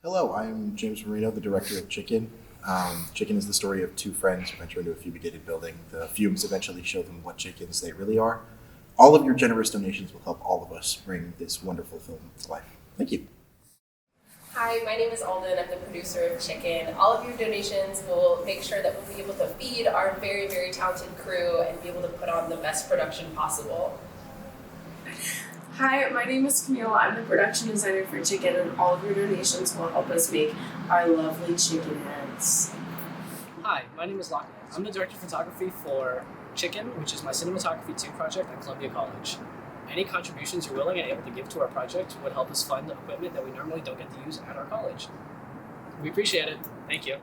Hello, I'm James Marino, the director of Chicken. Chicken is the story of two friends who enter into a fumigated building. The fumes eventually show them what chickens they really are. All of your generous donations will help all of us bring this wonderful film to life. Thank you. Hi, my name is Alden. I'm the producer of Chicken. All of your donations will make sure that we'll be able to feed our very, very talented crew and be able to put on the best production possible. Hi, my name is Camille. I'm the production designer for Chicken, and all of your donations will help us make our lovely chicken heads. Hi, my name is Lockne. I'm the director of photography for Chicken, which is my cinematography 2 project at Columbia College. Any contributions you're willing and able to give to our project would help us fund equipment that we normally don't get to use at our college. We appreciate it. Thank you.